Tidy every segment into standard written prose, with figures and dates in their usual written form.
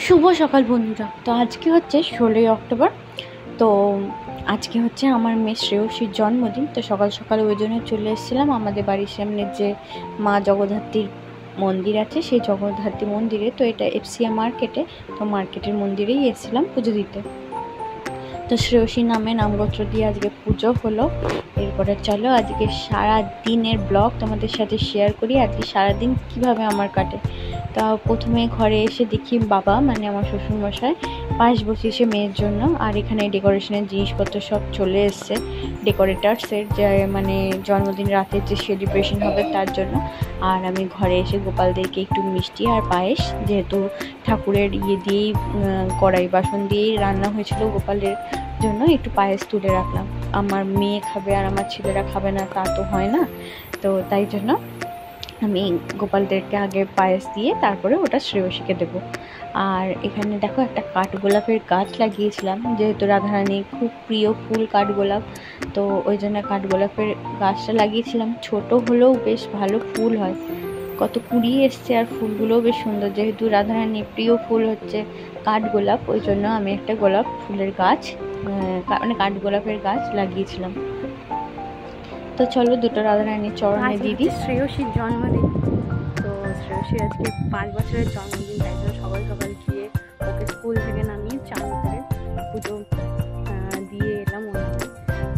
শুভ সকাল বন্ধুরা। তো আজকে হচ্ছে 16ই অক্টোবর। তো আজকে হচ্ছে আমার মেয়ে শ্রেয়সীর জন্মদিন। তো সকাল সকাল ওই জন্য চলে এসেছিলাম আমাদের বাড়ির সামনে যে মা জগদ্ধাত্রীর মন্দির আছে, সেই জগদ্ধাত্রী মন্দিরে। তো এটা এফসিয়া মার্কেটে, তো মার্কেটের মন্দিরেই এসেছিলাম পুজো দিতে। তো শ্রেয়সী নামে নামগোত্র দিয়ে আজকে পুজো হলো। এরপরে চলো আজকে সারা দিনের ব্লগ তোমাদের সাথে শেয়ার করি। আজকে সারাদিন কিভাবে আমার কাটে। তা প্রথমে ঘরে এসে দেখি বাবা মানে আমার শ্বশুরমশাই পায়েস বসিয়েছে মেয়ের জন্য। আর এখানে ডেকোরেশনের জিনিসপত্র সব চলে এসছে, ডেকোরেটার্সের যে মানে জন্মদিন রাতের যে সেলিব্রেশন হবে তার জন্য। আর আমি ঘরে এসে গোপালদেরকে একটু মিষ্টি আর পায়েস, যেহেতু ঠাকুরের দিয়েই কড়াই বাসন দিয়েই রান্না হয়েছিল গোপালের জন্য, একটু পায়েস তুলে রাখলাম। আমার মেয়ে খাবে আর আমার ছেলেরা খাবে না তা তো হয় না। তো তাই জন্য আমি গোপালদেরকে আগে পায়েস দিয়ে তারপরে ওটা শ্রেয়সীকে দেবো। আর এখানে দেখো একটা কাঠগোলাপের গাছ লাগিয়েছিলাম, যেহেতু রাধারানীর খুব প্রিয় ফুল কাঠগোলাপ। তো ওই জন্য কাঠগোলাপের গাছটা লাগিয়েছিলাম। ছোট হলেও বেশ ভালো ফুল হয়, কত কুড়ি এসছে আর ফুলগুলোও বেশ সুন্দর। যেহেতু রাধারানীর প্রিয় ফুল হচ্ছে কাঠগোলাপ, ওই জন্য আমি একটা গোলাপ ফুলের গাছ মানে কাঠগোলাপের গাছ লাগিয়েছিলাম। তো চলো দুটো রাধারানীর চরণে দিদি। শ্রেয়সীর জন্মদিন। তো শ্রেয়সীর আজকে 5 বছরের জন্মদিন, তাই জন্য সকাল সকাল গিয়ে ওকে স্কুল থেকে নামিয়ে চান করে পুজো দিয়ে এলাম ওনাকে।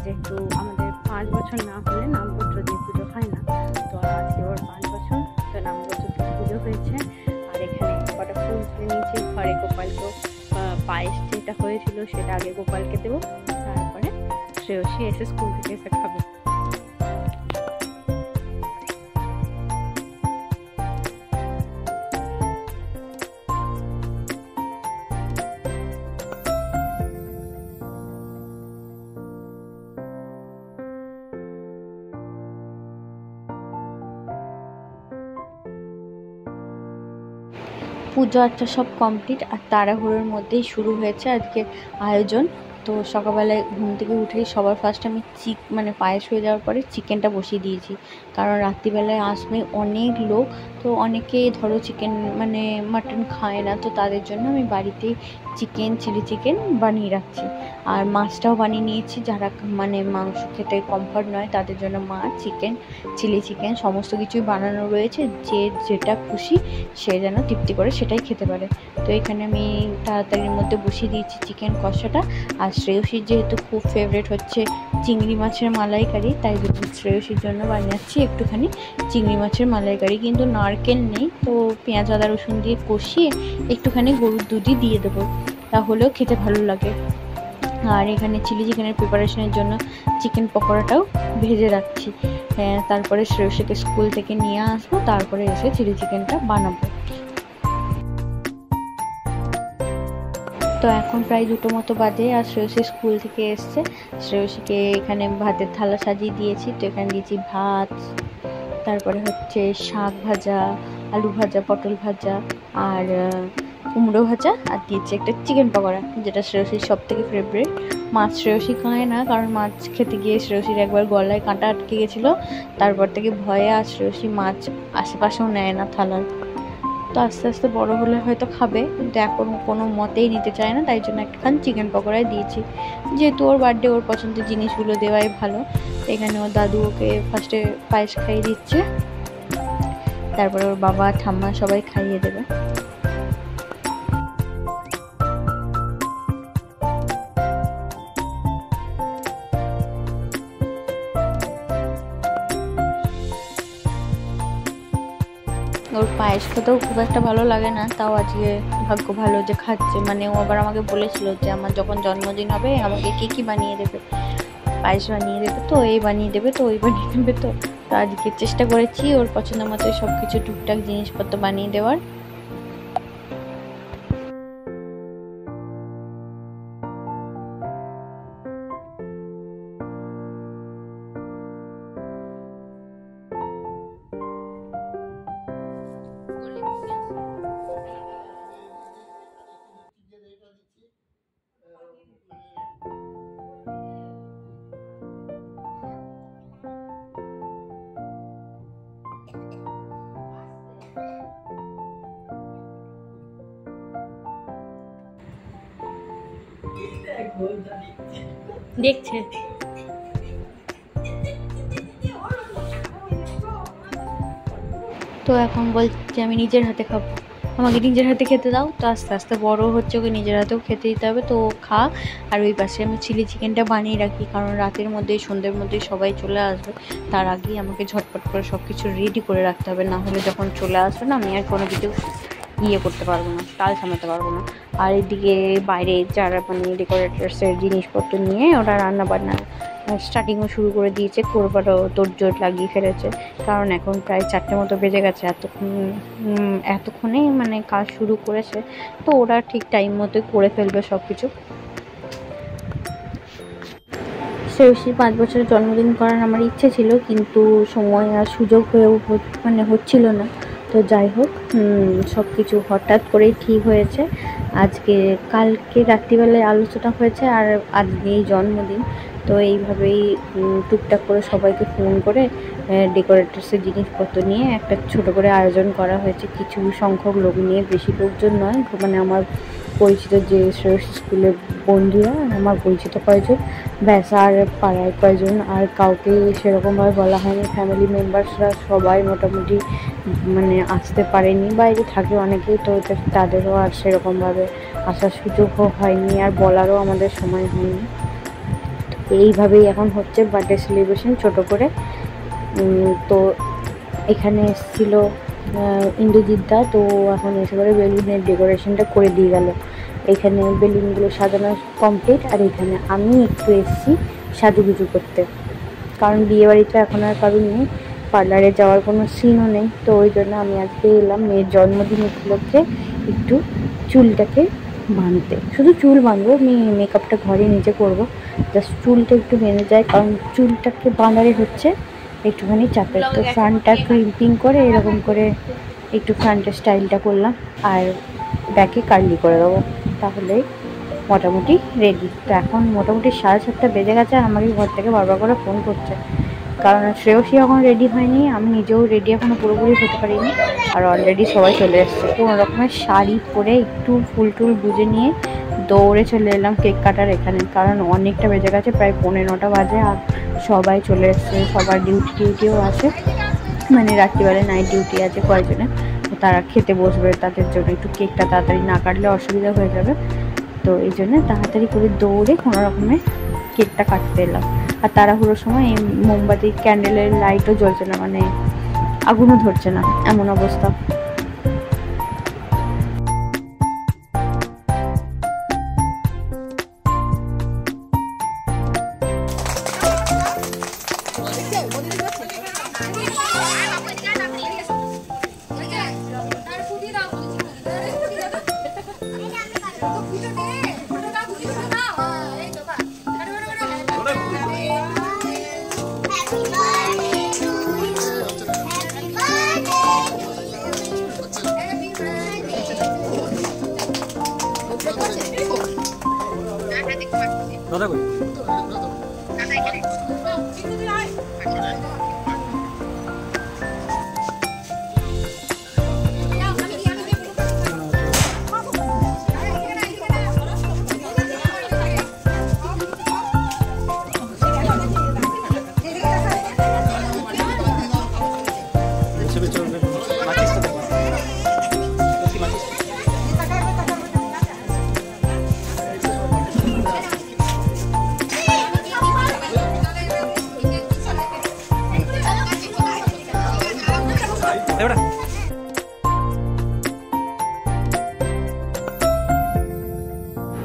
যেহেতু আমাদের 5 বছর না হলে নামগোত্র দিয়ে পুজো হয় না, তো আজকে ওর 5 বছর, তো নামগোত্র দিয়ে পুজো হয়েছে। আর এখানে কটা ফুল তুলে নিয়েছি, ঘরে গোপালকেও পায়েস যেটা হয়েছিল সেটা আগে গোপালকে দেবো, তারপরে শ্রেয়সী এসে স্কুল থেকে এসে খাবে। পুজো আচ্ছা সব কমপ্লিট, আর তাড়াহুড়োর মধ্যেই শুরু হয়েছে আজকে আয়োজন। তো সকালবেলায় ঘুম থেকে উঠেই সবার ফার্স্ট আমি মানে পায়েস হয়ে যাওয়ার পরে চিকেনটা বসিয়ে দিয়েছি, কারণ রাত্রিবেলায় আসবে অনেক লোক। তো অনেকেই ধরো চিকেন মানে মাটন খায় না, তো তাদের জন্য আমি বাড়িতেই চিলি চিকেন বানিয়ে রাখছি। আর মাছটাও বানিয়ে নিয়েছি, যারা মানে মাংস খেতে কমফর্ট নয় তাদের জন্য মাছ, চিকেন, চিলি চিকেন সমস্ত কিছুই বানানো রয়েছে। যে যেটা খুশি সে যেন তৃপ্তি করে সেটাই খেতে পারে। তো এখানে আমি তাড়াতাড়ির মধ্যে বসিয়ে দিয়েছি চিকেন কষাটা। আর শ্রেয়সীর যেহেতু খুব ফেভারিট হচ্ছে চিংড়ি মাছের মালাইকারি, তাই শ্রেয়সীর জন্য বানিয়েছি একটুখানি চিংড়ি মাছের মালাইকারি। কিন্তু নারকেল নেই, তো পেঁয়াজ আদা রসুন দিয়ে কষিয়ে একটুখানি গরুর দুধই দিয়ে দেবো, তাহলেও খেতে ভালো লাগে। আর এখানে চিলি চিকেনের প্রিপারেশনের জন্য চিকেন পকোড়াটাও ভেজে রাখছি। তারপরে শ্রেয়সীকে স্কুল থেকে নিয়ে আসবো, তারপরে এসে চিলি চিকেনটা বানাবো। তো এখন প্রায় 2টো মতো বাজে, আর শ্রেয়সী স্কুল থেকে এসছে। শ্রেয়সীকে এখানে ভাতের থালা সাজিয়ে দিয়েছি। তো এখানে দিয়েছি ভাত, তারপরে হচ্ছে শাক ভাজা, আলু ভাজা, পটল ভাজা, আর কুমড়ো ভাজা, আর দিয়েছি একটা চিকেন পকোড়া, যেটা শ্রেয়সীর সব থেকে ফেভারিট। মাছ শ্রেয়সী খায় না, কারণ মাছ খেতে গিয়ে শ্রেয়সীর একবার গলায় কাঁটা আটকে গেছিলো। তারপর থেকে ভয়ে আর শ্রেয়সী মাছ আশেপাশেও নেয় না থালার। তো আস্তে আস্তে বড় হলে হয়তো খাবে, কিন্তু এখন কোনো মতেই নিতে চায় না, তাই জন্য একটুখানি চিকেন পকোড়াই দিয়েছি। যেহেতু ওর বার্থডে, ওর পছন্দের জিনিসগুলো দেওয়াই ভালো। এখানে ওর দাদু ওকে ফার্স্টে পায়েস খাইয়ে দিচ্ছে, তারপরে ওর বাবা ঠাম্মা সবাই খাইয়ে দেবে। ওর পায়েস খেতেও খুব একটা ভালো লাগে না, তাও আজকে ভাগ্য ভালো যে খাচ্ছে। মানে ও আবার আমাকে বলেছিল যে আমার যখন জন্মদিন হবে আমাকে কী বানিয়ে দেবে, পায়েস বানিয়ে দেবে তো, এই বানিয়ে দেবে তো, ওই বানিয়ে দেবে তো। তো আজকে চেষ্টা করেছি ওর পছন্দ মতো সব কিছু টুকটাক জিনিসপত্র বানিয়ে দেওয়ার। দেখছে। তো এখন বলছে আমি নিজের হাতে খাবো, আমাকে নিজের হাতে খেতে দাও। তো আস্তে আস্তে বড় হচ্ছে, ওকে নিজের হাতেও খেতে দিতে হবে। তো ও খা। আর ওই পাশে আমি চিলি চিকেনটা বানিয়ে রাখি, কারণ রাতের মধ্যে সন্ধ্যের মধ্যে সবাই চলে আসবে, তার আগেই আমাকে ঝটপট করে সব কিছু রেডি করে রাখতে হবে, না হলে যখন চলে আসবে না আমি আর কোনো কিছু করতে পারবো না, তাল সামলাতে পারবো না। আর এদিকে বাইরে যারা মানে ডেকোরেটার্সের জিনিসপত্র নিয়ে ওরা রান্না বান্না স্টার্টিংও শুরু করে দিয়েছে, করবারও তোড়জোড় লাগিয়ে ফেলেছে, কারণ এখন প্রায় 4টে মতো বেজে গেছে। এতক্ষণে মানে কাজ শুরু করেছে, তো ওরা ঠিক টাইম মতোই করে ফেলবে সব কিছু। শ্রেয়সীর 5 বছরের জন্মদিন করার আমার ইচ্ছে ছিল, কিন্তু সময় আর সুযোগ মানে হচ্ছিল না। তো যাই হোক, সব কিছু হঠাৎ করেই ঠিক হয়েছে। কালকে রাত্রিবেলায় আলোচনা হয়েছে, আর আজকেই জন্মদিন। তো এইভাবেই টুকটাক করে সবাইকে ফোন করে ডেকোরেটার্সের জিনিসপত্র নিয়ে একটা ছোট করে আয়োজন করা হয়েছে, কিছু সংখ্যক লোক নিয়ে, বেশি লোকজন নয়। মানে আমার পরিচিত যে শ্রেয়সী স্কুলের বন্ধুরা, আমার পরিচিত কয়েকজন, ব্যাস, আর পাড়ার কয়েকজন, আর কাউকে সেরকমভাবে বলা হয়নি। ফ্যামিলি মেম্বার্সরা সবাই মোটামুটি মানে আসতে পারেনি, বাইরে থাকে অনেকেই, তো তাদেরও আর সেরকমভাবে আসার সুযোগও হয়নি, আর বলারও আমাদের সময় হয়নি। তো এইভাবেই এখন হচ্ছে বার্থডে সেলিব্রেশন ছোট করে। তো এখানে এসেছিল ইন্দ্রজিৎ দা, তো এখন এসে করে বেলুনের ডেকোরেশনটা করে দিয়ে গেল। এখানে বেলুনগুলো সাজানো কমপ্লিট, আর এখানে আমি একটু এসেছি সাজুগুজু করতে, কারণ বিয়েবাড়িতে এখন আর কারণ নেই, পার্লারে যাওয়ার কোনো সিনও নেই। তো ওই জন্য আমি আজকে এলাম মেয়ের জন্মদিন উপলক্ষে একটু চুলটাকে বাঁধতে। শুধু চুল বাঁধবো, মেকআপটা ঘরে নিজে করবো, জাস্ট চুলটা একটু বেঁধে যায়, কারণ চুলটাকে বাঁধারে হচ্ছে একটুখানি চাপের। তো ফ্রন্টটা ক্রিম্পিং করে এরকম করে একটু ফ্রন্টের স্টাইলটা করলাম, আর ব্যাকে কার্লি করে দেবো, তাহলে মোটামুটি রেডি। তো এখন মোটামুটি 7:30 বেজে গেছে, আর আমাকে ঘর থেকে বারবার করে ফোন করছে, কারণ শ্রেয়সী এখন রেডি হয়নি, আমি নিজেও রেডি এখনও পুরোপুরি হতে পারিনি। আর অলরেডি সবাই চলে এসছে, কোনো রকমের শাড়ি পরে একটু ফুল টুল গুজে নিয়ে দৌড়ে চলে এলাম কেক কাটার এখানে, কারণ অনেকটা বেজে গেছে, প্রায় 9:45 বাজে, আর সবাই চলে এসছে। সবার ডিউটিও আছে, মানে রাত্রিবেলায় নাইট ডিউটি আছে কয়েকজনের, তারা খেতে বসবে, তাদের জন্য একটু কেকটা তাড়াতাড়ি না কাটলে অসুবিধা হয়ে যাবে। তো এই জন্য তাড়াতাড়ি করে দৌড়ে কোনো রকমে কেকটা কাটতে এলাম। আর তাড়াহুড়োর সময় এই মোমবাতি ক্যান্ডেলের লাইটও জ্বলছে না, মানে আগুনও ধরছে না, এমন অবস্থা। দাদা কই?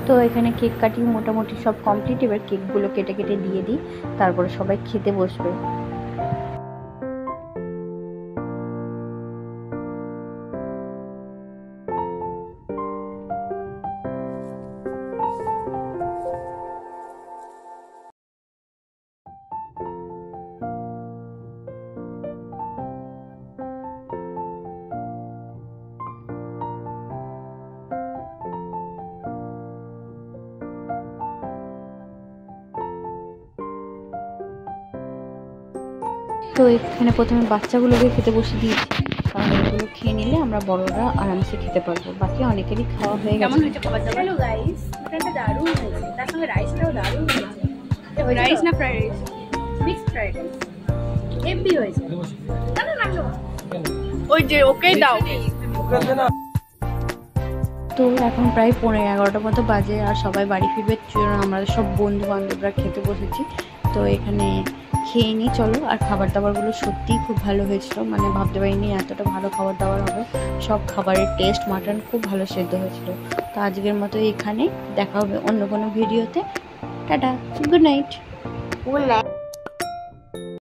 তো এখানে কেক কাটিং মোটামুটি সব কমপ্লিট, এবার কেকগুলো কেটে কেটে দিয়ে দিই, তারপরে সবাই খেতে বসবে। তো এখানে প্রথমে বাচ্চাগুলোকে খেতে বসে দিয়েছি, কারণ এগুলো খেয়ে নিলে আমরা আমরা বড়রা আরামসে খেতে পারবো। বাকি অনেকেরই খাওয়া হয়ে গেছে। হ্যালো গাইস, এটা দারুণ হয়েছে, তার সঙ্গে রাইসটাও দারুণ হয়েছে। রাইস না fried rice? Mixed fried rice heavy হয়েছে। ওই যে ওকেই দাও। তো এখন প্রায় 11:15 মতো বাজে, আর সবাই বাড়ি ফিরবে জন্য আমরা সব বন্ধু বান্ধবরা খেতে বসেছি। তো এখানে খেয়ে নিই চলো। আর খাবার দাবারগুলো সত্যিই খুব ভালো হয়েছিল, মানে ভাবতে পারিনি এতটা ভালো খাবার দাবার হবে। সব খাবারের টেস্ট, মাটন খুব ভালো সেদ্ধ হয়েছিল। তো আজকের মতো এখানে দেখা হবে অন্য কোনো ভিডিওতে। Tata, good night.